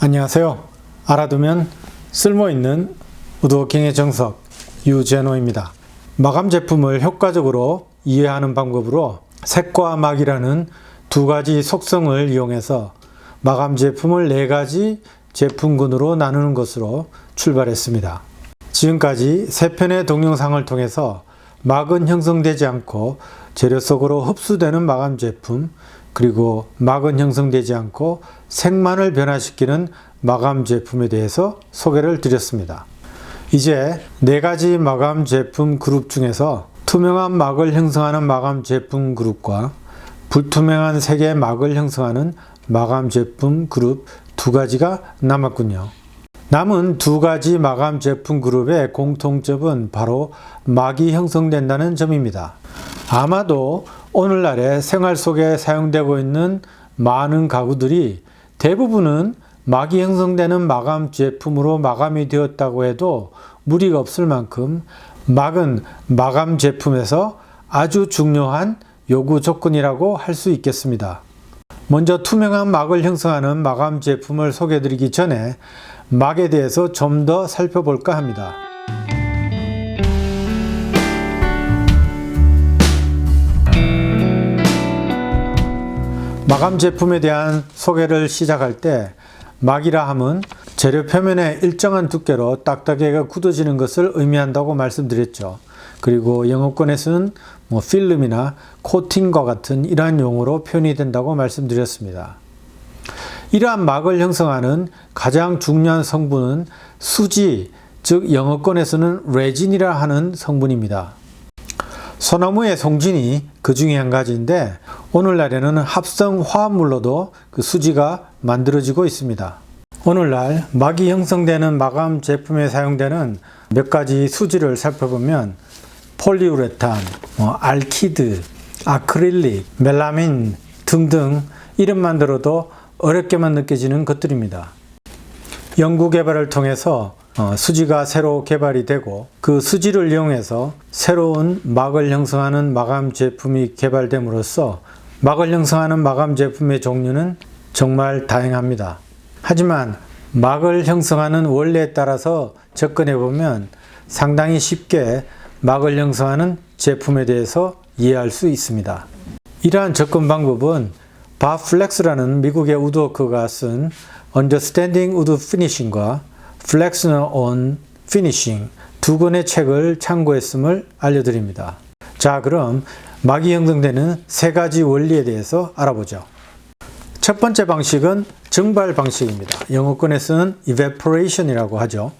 안녕하세요. 알아두면 쓸모있는 우드워킹의 정석 유재노입니다. 마감 제품을 효과적으로 이해하는 방법으로 색과 막이라는 두 가지 속성을 이용해서 마감 제품을 네 가지 제품군으로 나누는 것으로 출발했습니다. 지금까지 세 편의 동영상을 통해서 막은 형성되지 않고 재료 속으로 흡수되는 마감 제품, 그리고 막은 형성되지 않고 색만을 변화시키는 마감 제품에 대해서 소개를 드렸습니다. 이제 네 가지 마감 제품 그룹 중에서 투명한 막을 형성하는 마감 제품 그룹과 불투명한 색의 막을 형성하는 마감 제품 그룹 두 가지가 남았군요. 남은 두 가지 마감 제품 그룹의 공통점은 바로 막이 형성된다는 점입니다. 아마도 오늘날의 생활 속에 사용되고 있는 많은 가구들이 대부분은 막이 형성되는 마감 제품으로 마감이 되었다고 해도 무리가 없을 만큼 막은 마감 제품에서 아주 중요한 요구 조건이라고 할 수 있겠습니다. 먼저 투명한 막을 형성하는 마감 제품을 소개해드리기 전에 막에 대해서 좀 더 살펴볼까 합니다. 마감 제품에 대한 소개를 시작할 때 막이라 함은 재료 표면에 일정한 두께로 딱딱하게 굳어지는 것을 의미한다고 말씀드렸죠. 그리고 영어권에서는 필름이나 코팅과 같은 이러한 용어로 표현이 된다고 말씀드렸습니다. 이러한 막을 형성하는 가장 중요한 성분은 수지, 즉 영어권에서는 레진이라 하는 성분입니다. 소나무의 송진이 그 중에 한 가지인데 오늘날에는 합성 화합물로도 그 수지가 만들어지고 있습니다. 오늘날 막이 형성되는 마감 제품에 사용되는 몇 가지 수지를 살펴보면 폴리우레탄, 알키드, 아크릴릭, 멜라민 등등 이름만 들어도 어렵게만 느껴지는 것들입니다. 연구개발을 통해서 수지가 새로 개발이 되고 그 수지를 이용해서 새로운 막을 형성하는 마감 제품이 개발됨으로써 막을 형성하는 마감 제품의 종류는 정말 다양합니다. 하지만 막을 형성하는 원리에 따라서 접근해 보면 상당히 쉽게 막을 형성하는 제품에 대해서 이해할 수 있습니다. 이러한 접근 방법은 밥 플렉스라는 미국의 우드워커가 쓴 Understanding Wood Finishing과 Flexner on Finishing 두 권의 책을 참고했음을 알려드립니다. 자, 그럼 막이 형성되는 세 가지 원리에 대해서 알아보죠. 첫 번째 방식은 증발 방식입니다. 영어권에서는 evaporation이라고 하죠.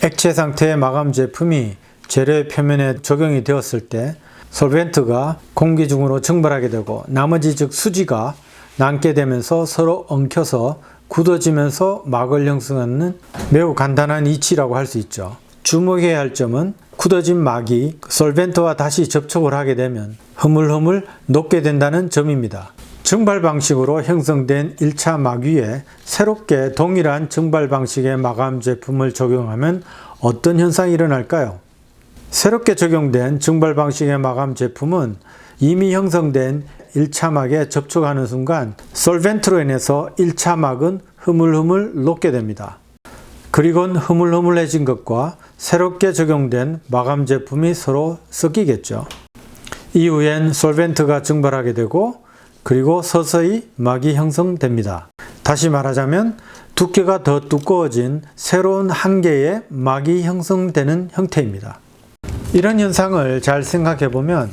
액체 상태의 마감 제품이 재료의 표면에 적용이 되었을 때 솔벤트가 공기 중으로 증발하게 되고 나머지 즉 수지가 남게 되면서 서로 엉켜서 굳어지면서 막을 형성하는 매우 간단한 이치라고 할 수 있죠. 주목해야 할 점은 굳어진 막이 솔벤트와 다시 접촉을 하게 되면 흐물흐물 녹게 된다는 점입니다. 증발 방식으로 형성된 1차 막 위에 새롭게 동일한 증발 방식의 마감 제품을 적용하면 어떤 현상이 일어날까요? 새롭게 적용된 증발 방식의 마감 제품은 이미 형성된 1차 막에 접촉하는 순간 솔벤트로 인해서 1차 막은 흐물흐물 녹게 됩니다. 그리고는 흐물흐물해진 것과 새롭게 적용된 마감 제품이 서로 섞이겠죠. 이후엔 솔벤트가 증발하게 되고 그리고 서서히 막이 형성됩니다. 다시 말하자면 두께가 더 두꺼워진 새로운 한 개의 막이 형성되는 형태입니다. 이런 현상을 잘 생각해 보면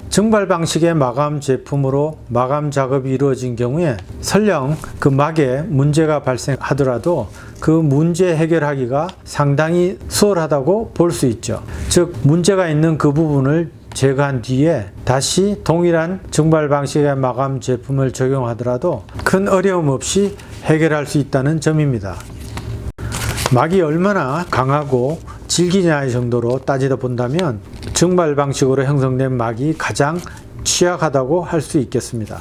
증발 방식의 마감 제품으로 마감 작업이 이루어진 경우에 설령 그 막에 문제가 발생하더라도 그 문제 해결하기가 상당히 수월하다고 볼 수 있죠. 즉 문제가 있는 그 부분을 제거한 뒤에 다시 동일한 증발 방식의 마감 제품을 적용하더라도 큰 어려움 없이 해결할 수 있다는 점입니다. 막이 얼마나 강하고 질기냐의 정도로 따지다 본다면 증발 방식으로 형성된 막이 가장 취약하다고 할 수 있겠습니다.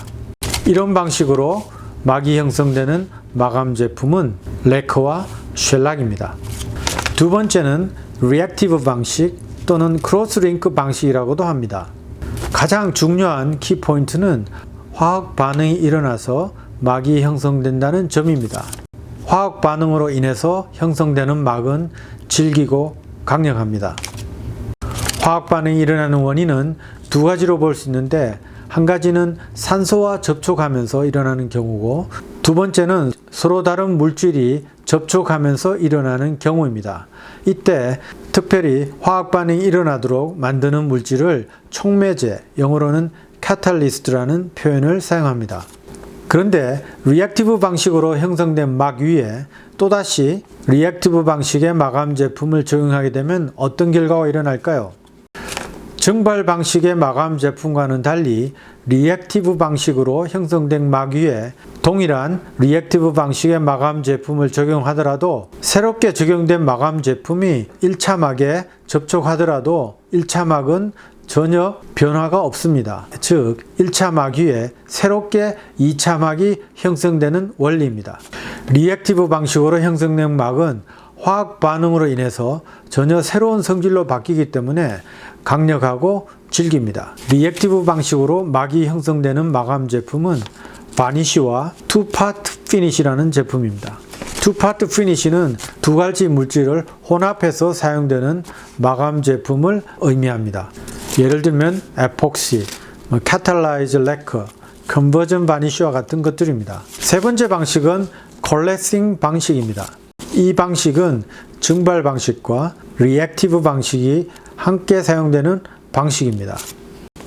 이런 방식으로 막이 형성되는 마감 제품은 레커와 쉘락입니다. 두 번째는 리액티브 방식 또는 크로스링크 방식이라고도 합니다. 가장 중요한 키포인트는 화학 반응이 일어나서 막이 형성된다는 점입니다. 화학 반응으로 인해서 형성되는 막은 질기고 강력합니다. 화학 반응이 일어나는 원인은 두 가지로 볼 수 있는데, 한 가지는 산소와 접촉하면서 일어나는 경우고, 두 번째는 서로 다른 물질이 접촉하면서 일어나는 경우입니다. 이때 특별히 화학 반응이 일어나도록 만드는 물질을 촉매제, 영어로는 catalyst라는 표현을 사용합니다. 그런데 리액티브 방식으로 형성된 막 위에 또다시 리액티브 방식의 마감 제품을 적용하게 되면 어떤 결과가 일어날까요? 증발 방식의 마감 제품과는 달리 리액티브 방식으로 형성된 막 위에 동일한 리액티브 방식의 마감 제품을 적용하더라도 새롭게 적용된 마감 제품이 1차 막에 접촉하더라도 1차 막은 전혀 변화가 없습니다. 즉 1차 막 위에 새롭게 2차 막이 형성되는 원리입니다. 리액티브 방식으로 형성된 막은 화학 반응으로 인해서 전혀 새로운 성질로 바뀌기 때문에 강력하고 질깁니다. 리액티브 방식으로 막이 형성되는 마감 제품은 바니쉬와 투파트 피니쉬라는 제품입니다. 투파트 피니쉬는 두 가지 물질을 혼합해서 사용되는 마감 제품을 의미합니다. 예를 들면 에폭시, 카탈라이즈 레커, 컨버전 바니쉬와 같은 것들입니다. 세 번째 방식은 콜레싱 방식입니다. 이 방식은 증발 방식과 리액티브 방식이 함께 사용되는 방식입니다.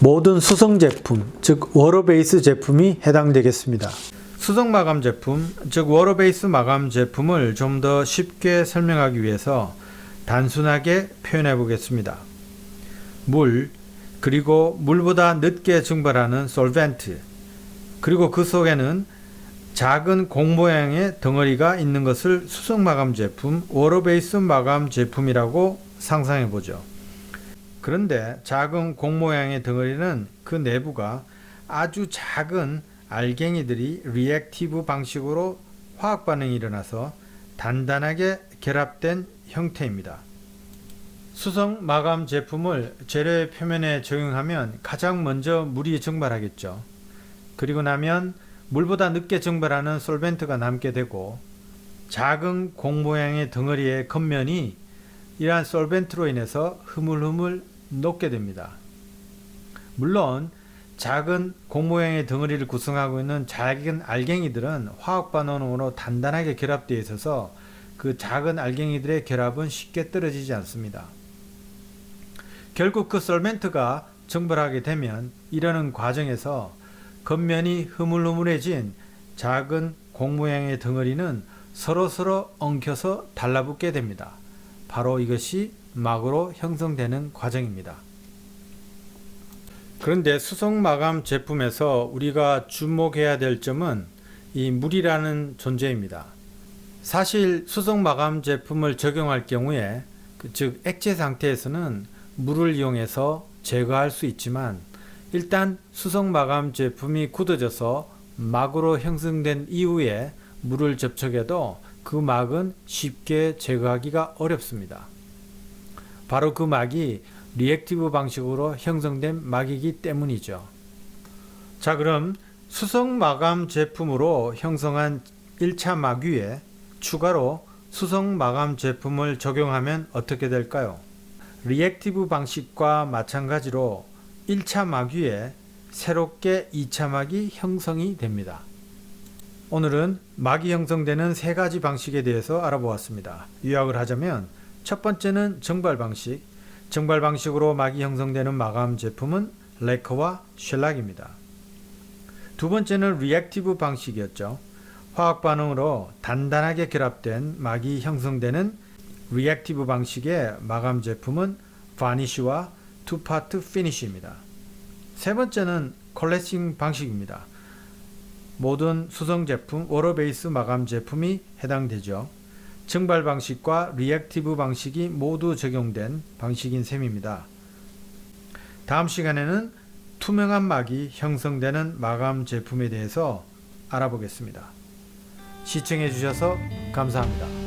모든 수성 제품, 즉 워터 베이스 제품이 해당되겠습니다. 수성 마감 제품, 즉 워터 베이스 마감 제품을 좀 더 쉽게 설명하기 위해서 단순하게 표현해 보겠습니다. 물, 그리고 물보다 늦게 증발하는 솔벤트, 그리고 그 속에는 작은 공 모양의 덩어리가 있는 것을 수성 마감 제품, 워터 베이스 마감 제품이라고 상상해 보죠. 그런데 작은 공 모양의 덩어리는 그 내부가 아주 작은 알갱이들이 리액티브 방식으로 화학 반응이 일어나서 단단하게 결합된 형태입니다. 수성 마감 제품을 재료의 표면에 적용하면 가장 먼저 물이 증발하겠죠. 그리고 나면 물보다 늦게 증발하는 솔벤트가 남게 되고, 작은 공 모양의 덩어리의 겉면이 이러한 솔벤트로 인해서 흐물흐물 녹게 됩니다. 물론 작은 공 모양의 덩어리를 구성하고 있는 작은 알갱이들은 화학 반응으로 단단하게 결합되어 있어서 그 작은 알갱이들의 결합은 쉽게 떨어지지 않습니다. 결국 그 솔벤트가 증발하게 되면 이러는 과정에서 겉면이 흐물흐물해진 작은 공 모양의 덩어리는 서로서로 엉켜서 달라붙게 됩니다. 바로 이것이 막으로 형성되는 과정입니다. 그런데 수성 마감 제품에서 우리가 주목해야 될 점은 이 물이라는 존재입니다. 사실 수성 마감 제품을 적용할 경우에 즉 액체 상태에서는 물을 이용해서 제거할 수 있지만, 일단 수성 마감 제품이 굳어져서 막으로 형성된 이후에 물을 접촉해도 그 막은 쉽게 제거하기가 어렵습니다. 바로 그 막이 리액티브 방식으로 형성된 막이기 때문이죠. 자, 그럼 수성 마감 제품으로 형성한 1차 막 위에 추가로 수성 마감 제품을 적용하면 어떻게 될까요? 리액티브 방식과 마찬가지로 1차 막 위에 새롭게 2차 막이 형성이 됩니다. 오늘은 막이 형성되는 세 가지 방식에 대해서 알아보았습니다. 요약을 하자면 첫 번째는 증발 방식. 증발 방식으로 막이 형성되는 마감 제품은 레커와 쉘락입니다. 두 번째는 리액티브 방식이었죠. 화학 반응으로 단단하게 결합된 막이 형성되는 리액티브 방식의 마감 제품은 바니쉬와 투파트 피니쉬입니다. 세 번째는 콜레싱 방식입니다. 모든 수성 제품, 워터 베이스 마감 제품이 해당되죠. 증발 방식과 리액티브 방식이 모두 적용된 방식인 셈입니다. 다음 시간에는 투명한 막이 형성되는 마감 제품에 대해서 알아보겠습니다. 시청해 주셔서 감사합니다.